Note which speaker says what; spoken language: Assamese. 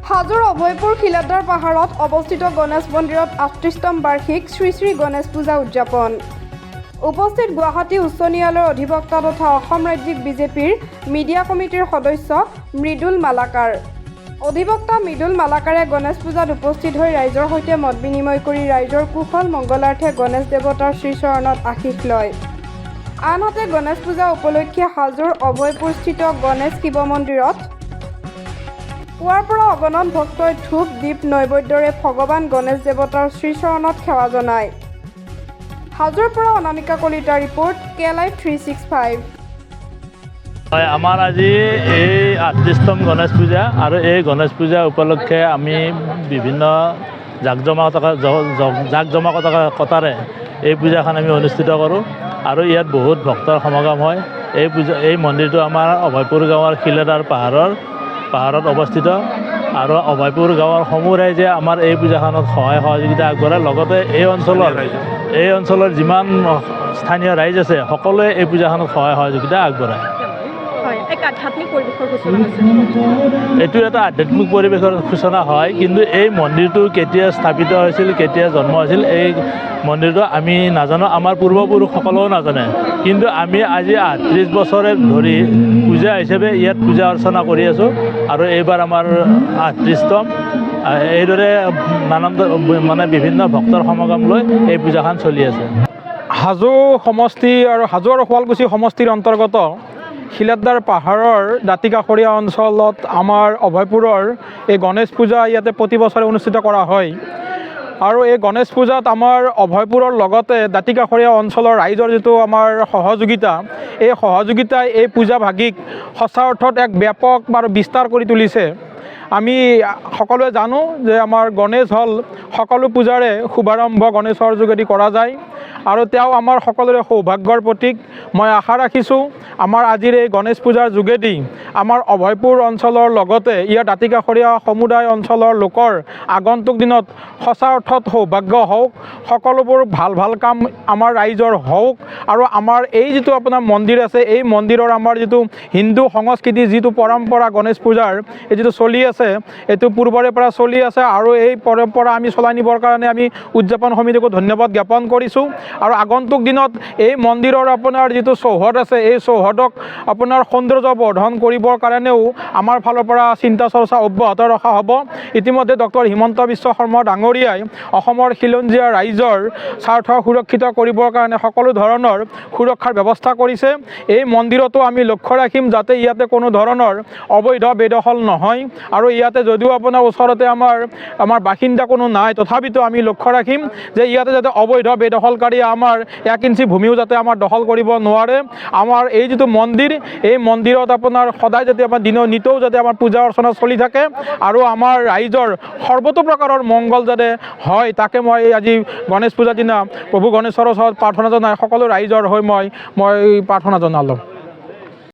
Speaker 1: হাজোৰ অভয়পুৰ শিলাদাৰ পাহাৰত অৱস্থিত গণেশ মন্দিৰত ৩৮তম বাৰ্ষিক শ্ৰী শ্ৰী গণেশ পূজা উদযাপন। উপস্থিত গুৱাহাটী উচ্চ ন্যায়ালয়ৰ অধিবক্তা তথা অসম ৰাজ্যিক বিজেপিৰ মিডিয়া কমিটিৰ সদস্য মৃদুল মালাকাৰ। অধিবক্তা মৃদুল মালাকাৰে গণেশ পূজাত উপস্থিত হৈ ৰাইজৰ সৈতে মত বিনিময় কৰি ৰাইজৰ কুশল মংগলাৰ্থে গণেশ দেৱতাৰ শ্ৰীচৰণত আশীষ লয়। আনহাতে গণেশ পূজা উপলক্ষে হাজোৰ অভয়পুৰস্থিত গণেশ শিৱ মন্দিৰত পুৱাৰ পৰা অগণন ভক্তই ধূপ দীপ নৈবেদ্যৰে ভগৱান গণেশ দেৱতাৰ শ্ৰীচৰণত সেৱা জনায়। হাজোৰ পৰা অনামিকা কলিতাৰ ৰিপৰ্ট KLive 365।
Speaker 2: হয়, আমাৰ আজি এই ৩৮তম গণেশ পূজা আৰু এই গণেশ পূজা উপলক্ষে আমি বিভিন্ন জাকজমকতাৰে এই পূজাখন আমি অনুষ্ঠিত কৰোঁ আৰু ইয়াত বহুত ভক্তৰ সমাগম হয়। এই মন্দিৰটো আমাৰ অভয়পুৰ গাঁৱৰ শিলাদাৰ পাহাৰত অৱস্থিত আৰু অভয়পুৰ গাঁৱৰ সমূহ ৰাইজে আমাৰ এই পূজাখনত সহায় সহযোগিতা আগবঢ়ায়। লগতে এই অঞ্চলৰ যিমান স্থানীয় ৰাইজ আছে সকলোৱে এই পূজাখনত সহায় সহযোগিতা আগবঢ়ায়। এইটো এটা আধ্যাত্মিক পৰিৱেশৰ সূচনা হয়, কিন্তু এই মন্দিৰটো কেতিয়া স্থাপিত হৈছিল, কেতিয়া জন্ম হৈছিল এই মন্দিৰটো আমি নাজানো, আমাৰ পূৰ্বপুৰুষসকলেও নাজানে। কিন্তু আমি আজি ৩৮ বছৰে ধৰি পূজা হিচাপে ইয়াত পূজা অৰ্চনা কৰি আছোঁ আৰু এইবাৰ আমাৰ ৩৮তম। এইদৰে বিভিন্ন ভক্তৰ সমাগম লৈ এই পূজাখন চলি আছে।
Speaker 3: হাজো সমষ্টি আৰু হাজো আৰু শুৱালকুছি সমষ্টিৰ অন্তৰ্গত শিলাদাৰ পাহাৰৰ দাঁতিকাষৰীয়া অঞ্চলত আমাৰ অভয়পুৰৰ এই গণেশ পূজা ইয়াতে প্ৰতি বছৰে অনুষ্ঠিত কৰা হয়। আৰু এই গণেশ পূজাত আমাৰ অভয়পুৰৰ লগতে দাঁতিকাষৰীয়া অঞ্চলৰ ৰাইজৰ যিটো আমাৰ সহযোগিতা, এই সহযোগিতাই এই পূজা ভাগিক সঁচা অৰ্থত এক ব্যাপক আৰু বিস্তাৰ কৰি তুলিছে। আমি সকলোৱে জানো যে আমাৰ গণেশ হ'ল সকলো পূজাৰে শুভাৰম্ভ গণেশৰ যোগেদি কৰা যায় আৰু তেওঁ আমাৰ সকলোৰে সৌভাগ্যৰ প্ৰতীক। মই আশা ৰাখিছোঁ আমাৰ আজিৰ এই গণেশ পূজাৰ যোগেদি আমাৰ অভয়পুৰ অঞ্চলৰ লগতে ইয়াৰ দাঁতিকাষৰীয়া সমুদায় অঞ্চলৰ লোকৰ আগন্তুক দিনত সঁচা অৰ্থত সৌভাগ্য হওক, সকলোবোৰ ভাল কাম আমাৰ ৰাইজৰ হওক আৰু আমাৰ এই যিটো আপোনাৰ মন্দিৰ আছে এই মন্দিৰৰ আমাৰ যিটো হিন্দু সংস্কৃতিৰ যিটো পৰম্পৰা গণেশ পূজাৰ এই যিটো চলি আছে, এইটো পূৰ্বৰে পৰা চলি আছে আৰু এই পৰম্পৰা আমি চলাই নিবৰ কাৰণে আমি উদযাপন সমিতিকো ধন্যবাদ জ্ঞাপন কৰিছোঁ। আৰু আগন্তুক দিনত এই মন্দিৰৰ আপোনাৰ যিটো চৌহদ আছে এই চৌহদক আপোনাৰ সৌন্দৰ্য বৰ্ধন কৰিবৰ কাৰণেও আমাৰ ফালৰ পৰা চিন্তা চৰ্চা অব্যাহত ৰখা হ'ব। ইতিমধ্যে ডক্টৰ হিমন্ত বিশ্ব শৰ্মা ডাঙৰীয়াই অসমৰ খিলঞ্জীয়া ৰাইজৰ স্বাৰ্থ সুৰক্ষিত কৰিবৰ কাৰণে সকলো ধৰণৰ সুৰক্ষাৰ ব্যৱস্থা কৰিছে। এই মন্দিৰতো আমি লক্ষ্য ৰাখিম যাতে ইয়াতে কোনো ধৰণৰ অবৈধ বেদখল নহয় আৰু ইয়াতে যদিও আপোনাৰ ওচৰতে আমাৰ বাসিন্দা কোনো নাই, তথাপিতো আমি লক্ষ্য ৰাখিম যে ইয়াতে যাতে অবৈধ বেদখলকাৰী আমাৰ 1 ইঞ্চি ভূমিও যাতে আমাৰ দখল কৰিব নোৱাৰে। আমাৰ এই যিটো মন্দিৰ এই মন্দিৰত আপোনাৰ সদায় যাতে আমাৰ নিতৌ যাতে আমাৰ পূজা অৰ্চনা চলি থাকে আৰু আমাৰ ৰাইজৰ সৰ্বতো প্ৰকাৰৰ মংগল যাতে হয়, তাকে মই আজি গণেশ পূজাৰ দিনা প্ৰভু গণেশৰ ওচৰত প্ৰাৰ্থনা জনাই সকলো ৰাইজৰ হৈ মই প্ৰাৰ্থনা জনালোঁ।